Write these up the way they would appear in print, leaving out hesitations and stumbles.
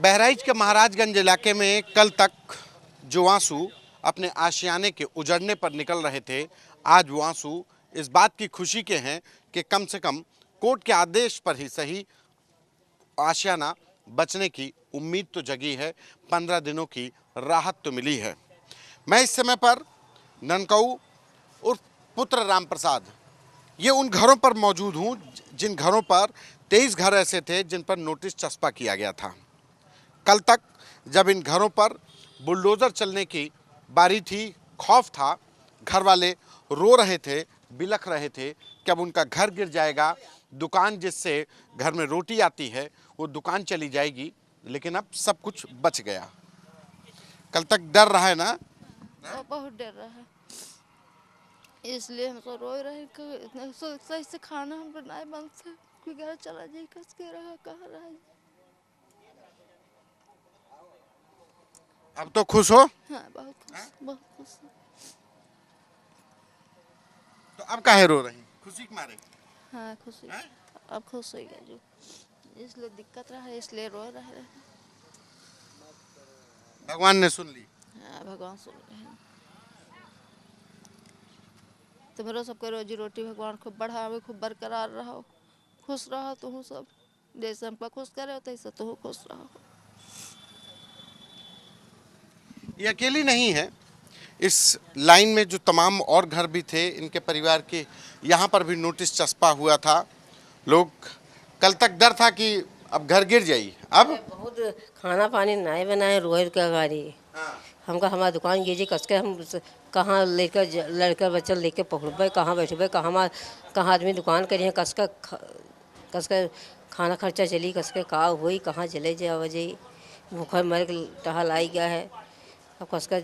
बहराइच के महाराजगंज इलाके में कल तक जो आंसू अपने आशियाने के उजड़ने पर निकल रहे थे, आज वो आंसू इस बात की खुशी के हैं कि कम से कम कोर्ट के आदेश पर ही सही आशियाना बचने की उम्मीद तो जगी है, 15 दिनों की राहत तो मिली है। मैं इस समय पर ननकाऊ उर्फ पुत्र राम प्रसाद, ये उन घरों पर मौजूद हूँ जिन घरों पर 23 घर ऐसे थे जिन पर नोटिस चस्पा किया गया था। कल तक जब इन घरों पर बुलडोज़र चलने की बारी थी, खौफ था, घर वाले रो रहे थे, बिलख रहे थे कि अब उनका घर गिर जाएगा, दुकान जिससे घर में रोटी आती है वो दुकान चली जाएगी, लेकिन अब सब कुछ बच गया। कल तक डर रहा है ना? बहुत डर रहा है, इसलिए हम तो रो रहे कि इतना सही से खाना हम बनाए बंद से कोई घर चला जाए, कस के रहा कहाँ रहा। अब तो खुश हो? हाँ, बहुत खुश, बहुत खुश। तो अब काहे रो रही? खुशी के मारे? हाँ, खुशी। अब खुश हो गया जो, इसलिए दिक्कत रहा है, इसलिए रो रहे हैं। भगवान ने सुन ली। हाँ, भगवान सुन रहे हैं। तुम्हारा सबके रोजी रोटी भगवान खूब बढ़ावे, खूब बरकरार रहो, खुश रहो तुम सब, जैसे हमको खुश करे हो तैसे तुम खुश रहो। ये अकेली नहीं है, इस लाइन में जो तमाम और घर भी थे, इनके परिवार के यहाँ पर भी नोटिस चस्पा हुआ था। लोग कल तक डर था कि अब घर गिर जाई, अब बहुत खाना पानी नहीं बनाए, रोहित का गाड़ी हमका हमारा दुकान गिरी कसके, हम कहाँ लेकर लड़का बच्चा लेके पकड़बे, कहाँ बैठबे, कहाँ आदमी दुकान करिए, कसके खाना खर्चा चली, कसके का हुई, कहाँ चले जाए जाई, भूखा मर के टहल आई गया है। अब कसका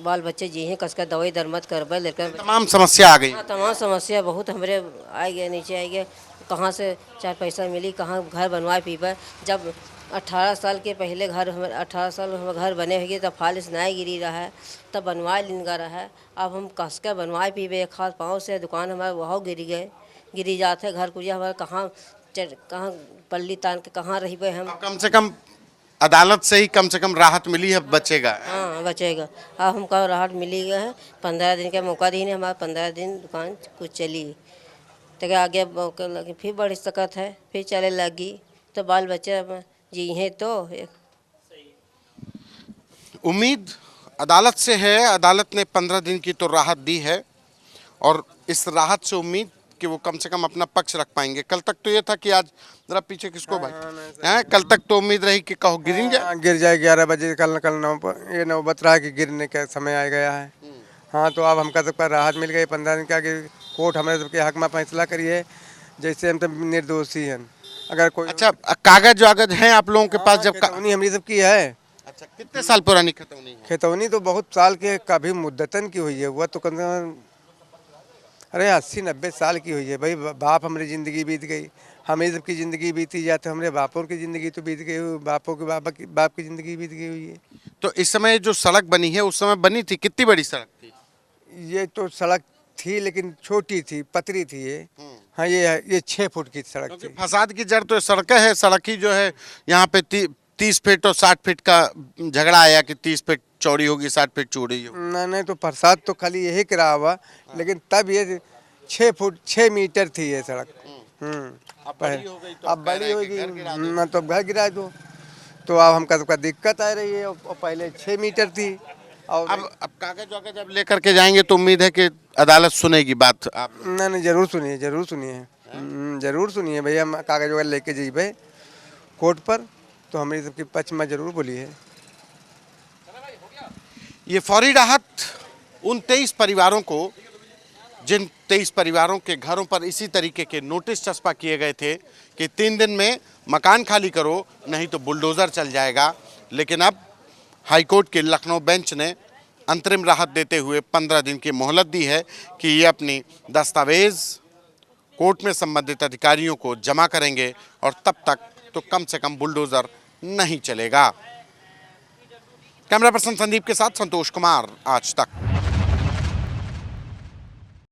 बाल बच्चे जी हैं, कसका दवाई दरमत करबे, लेकर तमाम समस्या आ गई। हाँ, तमाम समस्या बहुत हमरे आ गए, नीचे आ गए, कहाँ से चार पैसा मिली, कहाँ घर बनवाए पीबे। जब 18 साल के पहले घर हमारे 18 साल में हमारे घर बने हुए तब फालिस नहीं गिरी रहा है, तब बनवाए लिनगा रहा है। अब हम कस के बनवाए पीबे, एक हाथ पाँव से दुकान हमारे वहाँ गिरी जाते घर कुरिया हमारे कहाँ पल्ली तान के कहाँ रही हम। कम से कम अदालत से ही कम से कम राहत मिली है, बचेगा। हाँ, बचेगा। अब हमको राहत मिली गया है, 15 दिन का मौका दी ने, हमारा 15 दिन दुकान कुछ चली, तो आगे लगी फिर बढ़ सकत है, फिर चले लगी, तो बाल बच्चे जी हैं। तो उम्मीद अदालत से है, अदालत ने 15 दिन की तो राहत दी है और इस राहत से उम्मीद कि वो कम से कम अपना पक्ष रख पाएंगे। कल तक तो ये था कि आज जरा पीछे किसको भाई हैं, कल तक तो उम्मीद रही कि कहो गिरेंगे, गिर जाए 11 बजे, कल ये नौबत रहा कि गिरने का समय आ गया है। हाँ, तो अब हमका सबका राहत मिल गई, 15 दिन का कि कोर्ट हमारे सबके हक में फैसला करिए, जैसे हम सब निर्दोषी हैं। अगर कोई अच्छा, कागज वागज हैं आप लोगों के पास? जब खतौनी हमारी सबकी है। अच्छा, कितने साल पुरानी खतौनी है? खतौनी तो बहुत साल के, कभी मुद्दतन की हुई है, वह तो कम से कम अरे 80-90 साल की हुई है भाई। बाप हमारी ज़िंदगी बीत गई, हमें सबकी ज़िंदगी बीती जाती, हमारे बापों की ज़िंदगी तो बीत गई, बापों के बाप की ज़िंदगी बीत गई हुई है। तो इस समय जो सड़क बनी है उस समय बनी थी, कितनी बड़ी सड़क थी? ये तो सड़क थी लेकिन छोटी थी, पतली थी ये। हाँ, ये 6 फुट की सड़क थी। फसाद की जड़ तो सड़कें है, सड़क ही जो है यहाँ पे 30 फीट और 60 फीट का झगड़ा आया कि 30 फीट चौड़ी होगी, 60 फीट चौड़ी होगी। नहीं, तो फसाद तो खाली यही करा हुआ, लेकिन तब ये 6 फुट 6 मीटर थी ये सड़क। अब बड़ी हो गई अब बड़ी होगी ना, तो घर गिरा दो, तो अब हमका सबका दिक्कत आ रही है। और पहले 6 मीटर थी। और अब कागज वागज जब लेकर के जाएंगे तो उम्मीद है कि अदालत सुनेगी बात। आप नहीं, जरूर सुनिए, जरूर सुनिए भैया। हम कागज वगैरह लेके जाइए कोर्ट पर, तो हमारी सबके पक्ष में जरूर बोलिए। ये फौरी राहत उन 23 परिवारों को, जिन 23 परिवारों के घरों पर इसी तरीके के नोटिस चस्पा किए गए थे कि 3 दिन में मकान खाली करो नहीं तो बुलडोज़र चल जाएगा, लेकिन अब हाईकोर्ट के लखनऊ बेंच ने अंतरिम राहत देते हुए 15 दिन की मोहलत दी है कि ये अपनी दस्तावेज कोर्ट में संबंधित अधिकारियों को जमा करेंगे और तब तक तो कम से कम बुलडोज़र नहीं चलेगा। कैमरा पर्सन संदीप के साथ संतोष कुमार, आज तक।